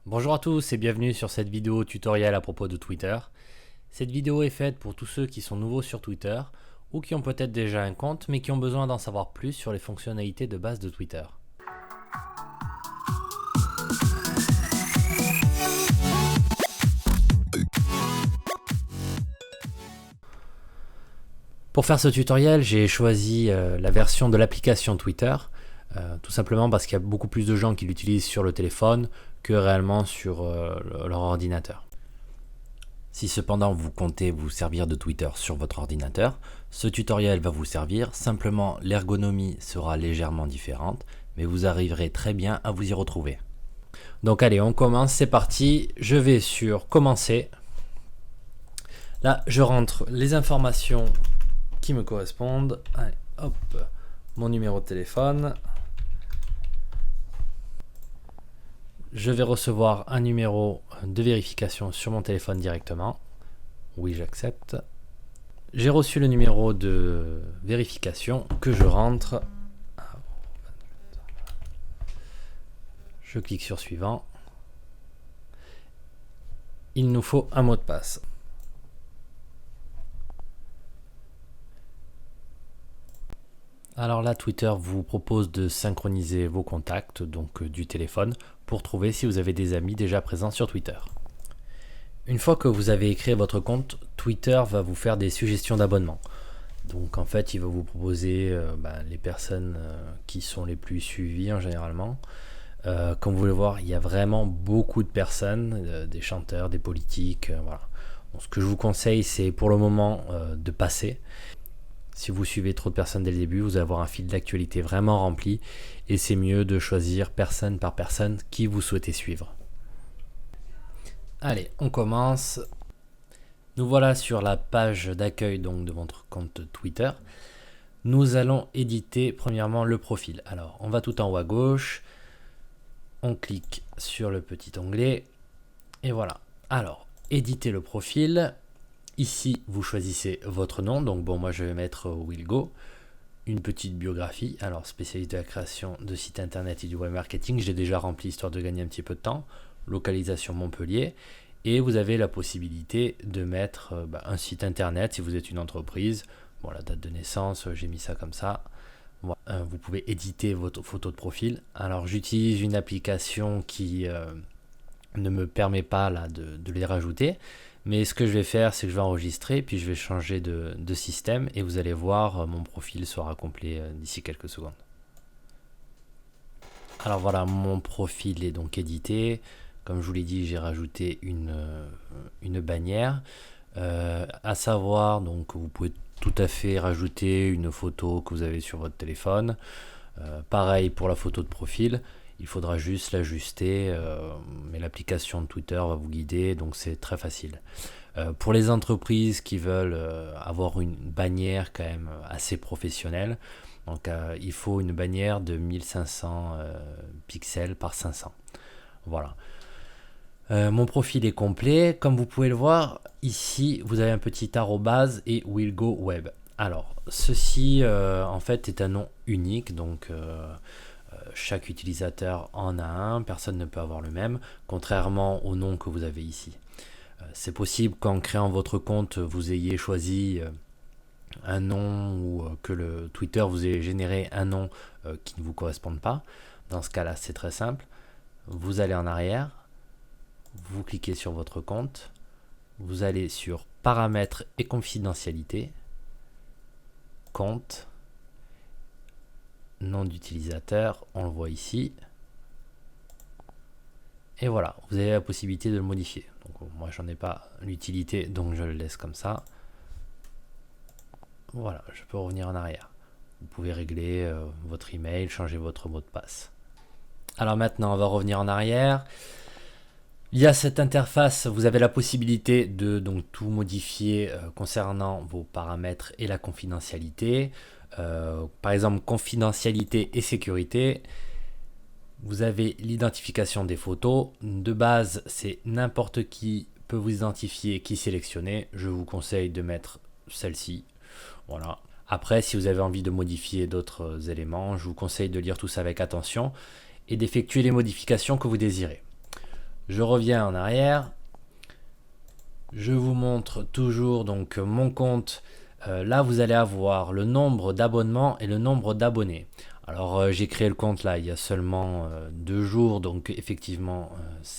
Bonjour à tous et bienvenue sur cette vidéo tutoriel à propos de Twitter. Cette vidéo est faite pour tous ceux qui sont nouveaux sur Twitter ou qui ont peut-être déjà un compte mais qui ont besoin d'en savoir plus sur les fonctionnalités de base de Twitter. Pour faire ce tutoriel, j'ai choisi la version de l'application Twitter, tout simplement parce qu'il y a beaucoup plus de gens qui l'utilisent sur le téléphone que réellement sur leur ordinateur. Si cependant vous comptez vous servir de Twitter sur votre ordinateur, ce tutoriel va vous servir, simplement l'ergonomie sera légèrement différente, mais vous arriverez très bien à vous y retrouver. Donc allez, on commence, c'est parti, je vais sur commencer. Là, je rentre les informations qui me correspondent. Allez, hop, mon numéro de téléphone. Je vais recevoir un numéro de vérification sur mon téléphone directement. Oui, j'accepte. J'ai reçu le numéro de vérification que je rentre. Je clique sur suivant. Il nous faut un mot de passe. Alors là, Twitter vous propose de synchroniser vos contacts, donc du téléphone, pour trouver si vous avez des amis déjà présents sur Twitter. Une fois que vous avez créé votre compte, Twitter va vous faire des suggestions d'abonnement. Donc en fait, il va vous proposer les personnes qui sont les plus suivies généralement. Comme vous pouvez le voir, il y a vraiment beaucoup de personnes, des chanteurs, des politiques, voilà. Donc, ce que je vous conseille, c'est pour le moment de passer. Si vous suivez trop de personnes dès le début, vous allez avoir un fil d'actualité vraiment rempli et c'est mieux de choisir personne par personne qui vous souhaitez suivre. Allez, on commence. Nous voilà sur la page d'accueil donc de votre compte Twitter. Nous allons éditer premièrement le profil. Alors, on va tout en haut à gauche. On clique sur le petit onglet et voilà. Alors, éditer le profil. Ici, vous choisissez votre nom. Donc bon, moi je vais mettre Willgo. Une petite biographie. Alors, spécialiste de la création de sites internet et du web marketing. J'ai déjà rempli histoire de gagner un petit peu de temps. Localisation Montpellier. Et vous avez la possibilité de mettre un site internet si vous êtes une entreprise. Bon, la date de naissance, j'ai mis ça comme ça. Voilà. Vous pouvez éditer votre photo de profil. Alors, j'utilise une application qui ne me permet pas là, de les rajouter. Mais ce que je vais faire, c'est que je vais enregistrer, puis je vais changer de système et vous allez voir, mon profil sera complet d'ici quelques secondes. Alors voilà, mon profil est donc édité. Comme je vous l'ai dit, j'ai rajouté une bannière. À savoir, donc vous pouvez tout à fait rajouter une photo que vous avez sur votre téléphone. Pareil pour la photo de profil. Il faudra juste l'ajuster, mais l'application de Twitter va vous guider, donc c'est très facile. Pour les entreprises qui veulent avoir une bannière quand même assez professionnelle, donc il faut une bannière de 1500 pixels par 500. Voilà. Mon profil est complet. Comme vous pouvez le voir, ici, vous avez un petit arrobase et Willgo Web. Alors, ceci, en fait, est un nom unique, donc chaque utilisateur en a un, personne ne peut avoir le même, contrairement au nom que vous avez ici. C'est possible qu'en créant votre compte, vous ayez choisi un nom ou que le Twitter vous ait généré un nom qui ne vous corresponde pas. Dans ce cas-là, c'est très simple. Vous allez en arrière, vous cliquez sur votre compte, vous allez sur paramètres et confidentialité, compte, nom d'utilisateur, on le voit ici. Et voilà, vous avez la possibilité de le modifier. Donc moi j'en ai pas l'utilité, donc je le laisse comme ça. Voilà, je peux revenir en arrière. Vous pouvez régler votre email, changer votre mot de passe. Alors maintenant, on va revenir en arrière. Il y a cette interface, vous avez la possibilité de donc tout modifier concernant vos paramètres et la confidentialité. Par exemple, confidentialité et sécurité. Vous avez l'identification des photos. De base, c'est n'importe qui peut vous identifier, qui sélectionner. Je vous conseille de mettre celle-ci. Voilà. Après, si vous avez envie de modifier d'autres éléments, je vous conseille de lire tout ça avec attention et d'effectuer les modifications que vous désirez. Je reviens en arrière. Je vous montre toujours donc mon compte. Là, vous allez avoir le nombre d'abonnements et le nombre d'abonnés. Alors, j'ai créé le compte là il y a seulement 2 jours, donc effectivement,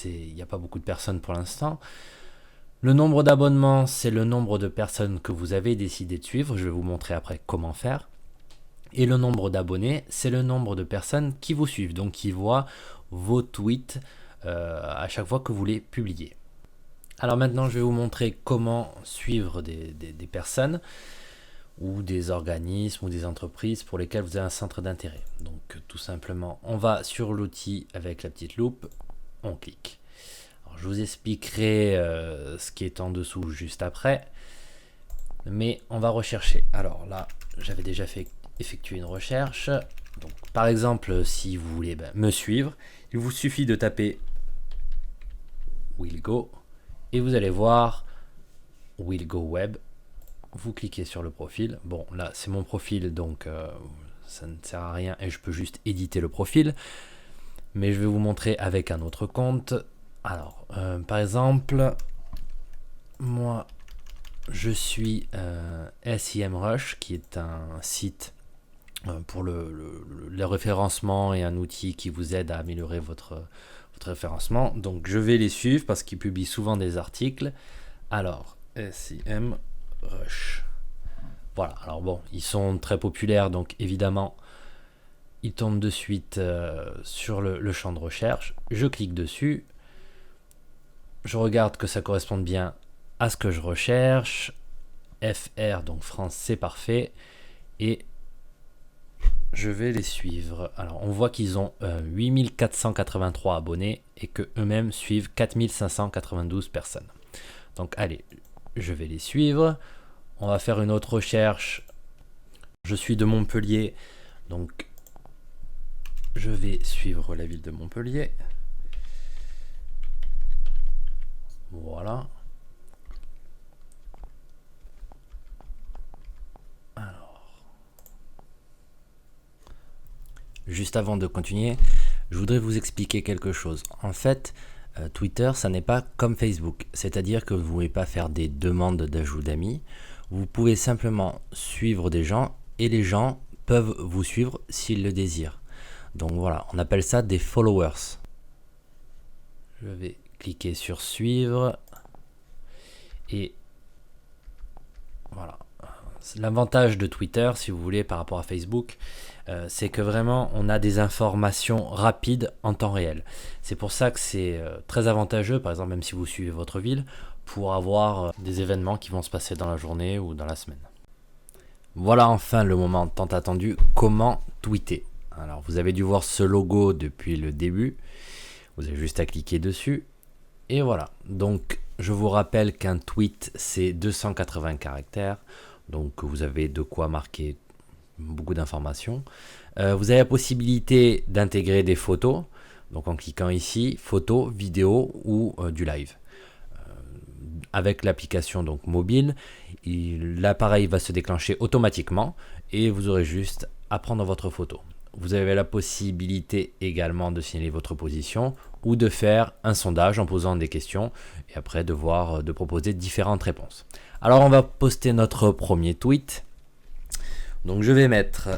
il n'y a pas beaucoup de personnes pour l'instant. Le nombre d'abonnements, c'est le nombre de personnes que vous avez décidé de suivre. Je vais vous montrer après comment faire. Et le nombre d'abonnés, c'est le nombre de personnes qui vous suivent, donc qui voient vos tweets à chaque fois que vous les publiez. Alors maintenant, je vais vous montrer comment suivre des personnes ou des organismes ou des entreprises pour lesquelles vous avez un centre d'intérêt. Donc tout simplement, on va sur l'outil avec la petite loupe, on clique. Alors, je vous expliquerai ce qui est en dessous juste après, mais on va rechercher. Alors là, j'avais déjà fait effectuer une recherche. Donc, par exemple, si vous voulez me suivre, il vous suffit de taper Willgo et vous allez voir Willgo Web. Vous cliquez sur le profil. Bon, là, c'est mon profil, donc ça ne sert à rien et je peux juste éditer le profil. Mais je vais vous montrer avec un autre compte. Alors, par exemple, moi, je suis SEMrush, qui est un site pour le référencement et un outil qui vous aide à améliorer votre référencement. Donc, je vais les suivre parce qu'ils publient souvent des articles. Alors, SEMrush. Voilà, alors bon, ils sont très populaires, donc évidemment, ils tombent de suite sur le champ de recherche. Je clique dessus. Je regarde que ça corresponde bien à ce que je recherche. FR, donc France, c'est parfait. Et je vais les suivre. Alors, on voit qu'ils ont 8483 abonnés et qu'eux-mêmes suivent 4592 personnes. Donc, allez, je vais les suivre. On va faire une autre recherche. Je suis de Montpellier, donc je vais suivre la ville de Montpellier. Voilà. Alors, juste avant de continuer, je voudrais vous expliquer quelque chose. En fait, Twitter, ça n'est pas comme Facebook. C'est-à-dire que vous ne pouvez pas faire des demandes d'ajout d'amis. Vous pouvez simplement suivre des gens et les gens peuvent vous suivre s'ils le désirent. Donc voilà, on appelle ça des followers. Je vais cliquer sur suivre et voilà. L'avantage de Twitter, si vous voulez, par rapport à Facebook, c'est que vraiment on a des informations rapides en temps réel. C'est pour ça que c'est très avantageux, par exemple même si vous suivez votre ville, pour avoir des événements qui vont se passer dans la journée ou dans la semaine. Voilà enfin le moment tant attendu, comment tweeter. Alors vous avez dû voir ce logo depuis le début, vous avez juste à cliquer dessus et voilà. Donc je vous rappelle qu'un tweet c'est 280 caractères, donc vous avez de quoi marquer beaucoup d'informations. Vous avez la possibilité d'intégrer des photos, donc en cliquant ici, photos, vidéos ou du live. Avec l'application donc mobile, l'appareil va se déclencher automatiquement et vous aurez juste à prendre votre photo. Vous avez la possibilité également de signaler votre position ou de faire un sondage en posant des questions et après de proposer différentes réponses. Alors on va poster notre premier tweet. Donc je vais mettre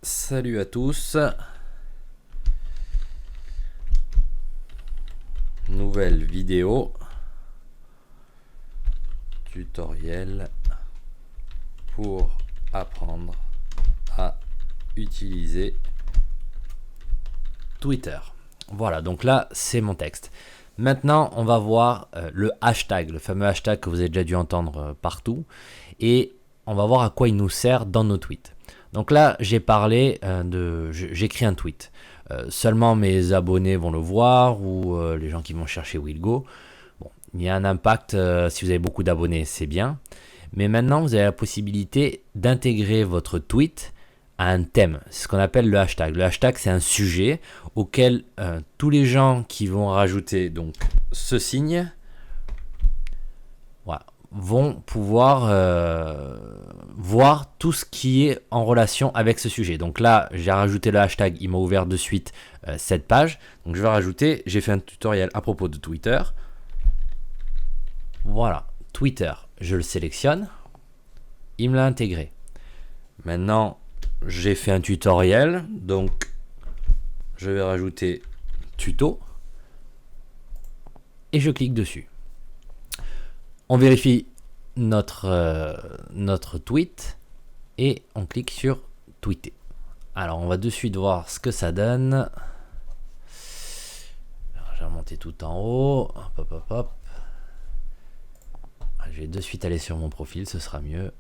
salut à tous. Nouvelle vidéo tutoriel pour apprendre à utiliser Twitter. Voilà, donc là c'est mon texte. Maintenant on va voir le hashtag, le fameux hashtag que vous avez déjà dû entendre partout, et on va voir à quoi il nous sert dans nos tweets. Donc là j'ai parlé j'écris un tweet. Seulement mes abonnés vont le voir ou les gens qui vont chercher Willgo. Bon, il y a un impact si vous avez beaucoup d'abonnés, c'est bien. Mais maintenant, vous avez la possibilité d'intégrer votre tweet à un thème. C'est ce qu'on appelle le hashtag. Le hashtag, c'est un sujet auquel tous les gens qui vont rajouter donc ce signe, voilà, vont pouvoir voir tout ce qui est en relation avec ce sujet. Donc là, j'ai rajouté le hashtag, il m'a ouvert de suite cette page. Donc je vais rajouter, j'ai fait un tutoriel à propos de Twitter. Voilà, Twitter, je le sélectionne. Il me l'a intégré. Maintenant, j'ai fait un tutoriel, donc je vais rajouter tuto et je clique dessus. On vérifie notre tweet et on clique sur tweeter. Alors on va de suite voir ce que ça donne. Alors, je vais remonter tout en haut. Hop, hop, hop, hop. Je vais de suite aller sur mon profil, ce sera mieux.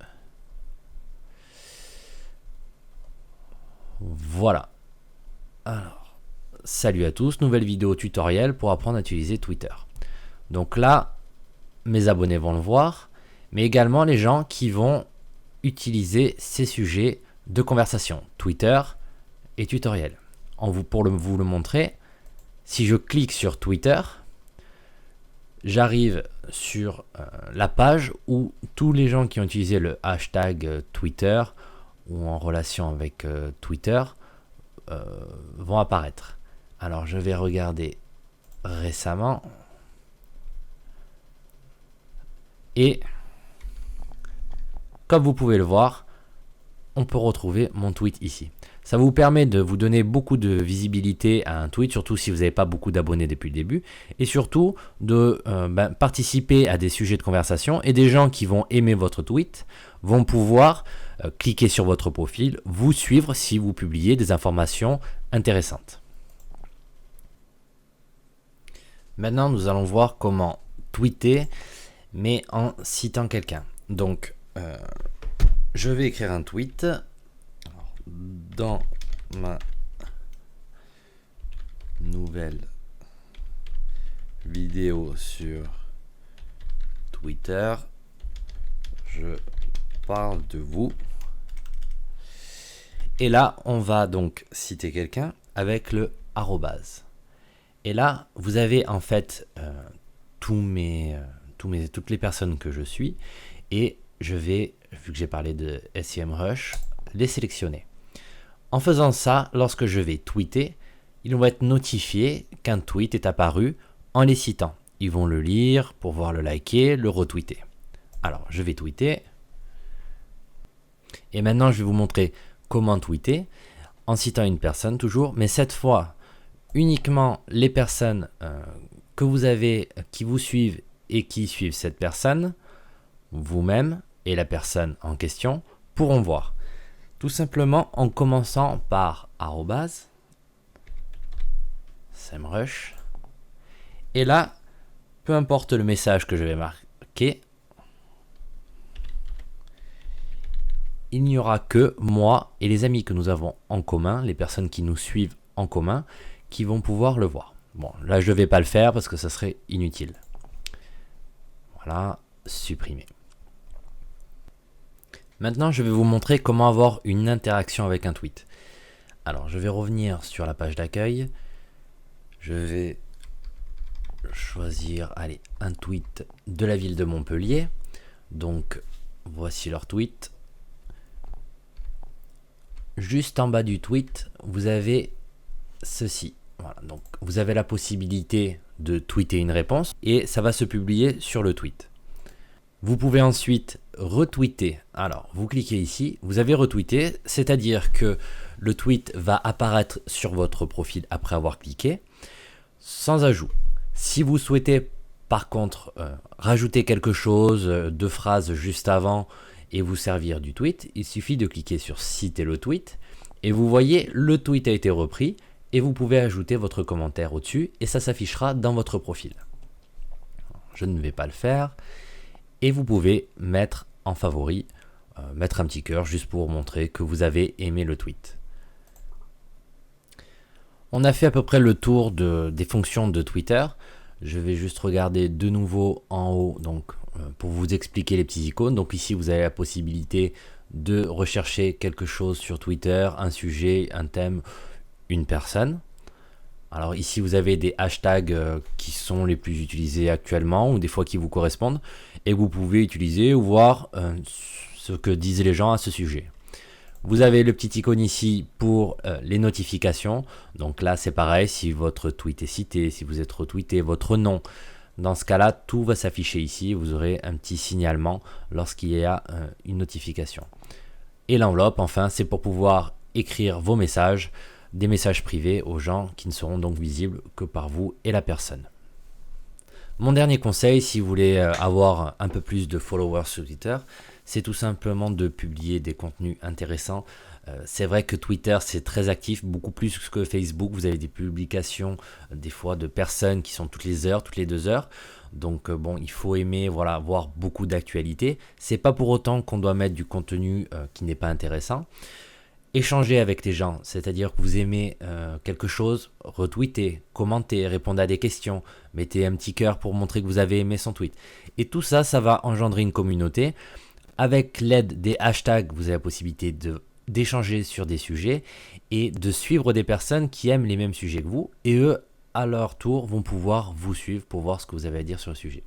Voilà. Alors, salut à tous, nouvelle vidéo tutoriel pour apprendre à utiliser Twitter. Donc là, mes abonnés vont le voir, mais également les gens qui vont utiliser ces sujets de conversation, Twitter et tutoriel. Pour vous le montrer, si je clique sur Twitter, j'arrive sur la page où tous les gens qui ont utilisé le hashtag Twitter ou en relation avec Twitter vont apparaître. Alors je vais regarder récemment et comme vous pouvez le voir, on peut retrouver mon tweet ici. Ça vous permet de vous donner beaucoup de visibilité à un tweet, surtout si vous n'avez pas beaucoup d'abonnés depuis le début, et surtout de participer à des sujets de conversation, et des gens qui vont aimer votre tweet vont pouvoir cliquer sur votre profil, vous suivre si vous publiez des informations intéressantes. Maintenant, nous allons voir comment tweeter, mais en citant quelqu'un. Donc, je vais écrire un tweet. Dans ma nouvelle vidéo sur Twitter, je parle de vous. Et là, on va donc citer quelqu'un avec le arrobase. Et là, vous avez en fait toutes les personnes que je suis. Et je vais, vu que j'ai parlé de SEMrush, les sélectionner. En faisant ça, lorsque je vais tweeter, ils vont être notifiés qu'un tweet est apparu en les citant. Ils vont le lire pour pouvoir le liker, le retweeter. Alors, je vais tweeter. Et maintenant, je vais vous montrer comment tweeter en citant une personne toujours. Mais cette fois, uniquement les personnes que vous avez, qui vous suivent et qui suivent cette personne, vous-même et la personne en question, pourront voir. Tout simplement en commençant par arrobase, SEMrush. Et là, peu importe le message que je vais marquer, il n'y aura que moi et les amis que nous avons en commun, les personnes qui nous suivent en commun, qui vont pouvoir le voir. Bon, là je ne vais pas le faire parce que ça serait inutile. Voilà, supprimer. Maintenant, je vais vous montrer comment avoir une interaction avec un tweet. Alors, je vais revenir sur la page d'accueil. Je vais choisir, un tweet de la ville de Montpellier. Donc, voici leur tweet. Juste en bas du tweet, vous avez ceci. Voilà, donc vous avez la possibilité de tweeter une réponse et ça va se publier sur le tweet. Vous pouvez ensuite retweeter. Alors, vous cliquez ici, vous avez retweeté, c'est-à-dire que le tweet va apparaître sur votre profil après avoir cliqué, sans ajout. Si vous souhaitez, par contre, rajouter quelque chose, deux phrases juste avant, et vous servir du tweet, il suffit de cliquer sur citer le tweet, et vous voyez, le tweet a été repris, et vous pouvez ajouter votre commentaire au-dessus, et ça s'affichera dans votre profil. Je ne vais pas le faire. Et vous pouvez mettre en favori, mettre un petit cœur juste pour montrer que vous avez aimé le tweet. On a fait à peu près le tour des fonctions de Twitter. Je vais juste regarder de nouveau en haut donc, pour vous expliquer les petits icônes. Donc ici, vous avez la possibilité de rechercher quelque chose sur Twitter, un sujet, un thème, une personne. Alors ici, vous avez des hashtags qui sont les plus utilisés actuellement ou des fois qui vous correspondent et que vous pouvez utiliser ou voir ce que disent les gens à ce sujet. Vous avez le petit icône ici pour les notifications. Donc là, c'est pareil, si votre tweet est cité, si vous êtes retweeté, votre nom. Dans ce cas-là, tout va s'afficher ici. Vous aurez un petit signalement lorsqu'il y a une notification. Et l'enveloppe, enfin, c'est pour pouvoir écrire vos messages, des messages privés aux gens qui ne seront donc visibles que par vous et la personne. Mon dernier conseil, si vous voulez avoir un peu plus de followers sur Twitter, c'est tout simplement de publier des contenus intéressants. C'est vrai que Twitter, c'est très actif, beaucoup plus que Facebook. Vous avez des publications, des fois, de personnes qui sont toutes les heures, toutes les 2 heures. Donc bon, il faut aimer voilà, voir beaucoup d'actualités. C'est pas pour autant qu'on doit mettre du contenu qui n'est pas intéressant. Échanger avec les gens, c'est-à-dire que vous aimez quelque chose, retweetez, commentez, répondez à des questions, mettez un petit cœur pour montrer que vous avez aimé son tweet. Et tout ça, ça va engendrer une communauté. Avec l'aide des hashtags, vous avez la possibilité d'échanger sur des sujets et de suivre des personnes qui aiment les mêmes sujets que vous. Et eux, à leur tour, vont pouvoir vous suivre pour voir ce que vous avez à dire sur le sujet.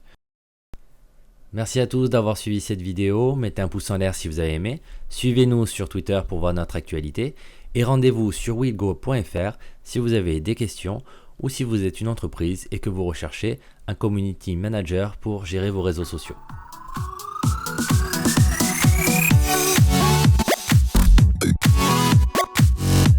Merci à tous d'avoir suivi cette vidéo, mettez un pouce en l'air si vous avez aimé, suivez-nous sur Twitter pour voir notre actualité et rendez-vous sur willgo.fr si vous avez des questions ou si vous êtes une entreprise et que vous recherchez un community manager pour gérer vos réseaux sociaux.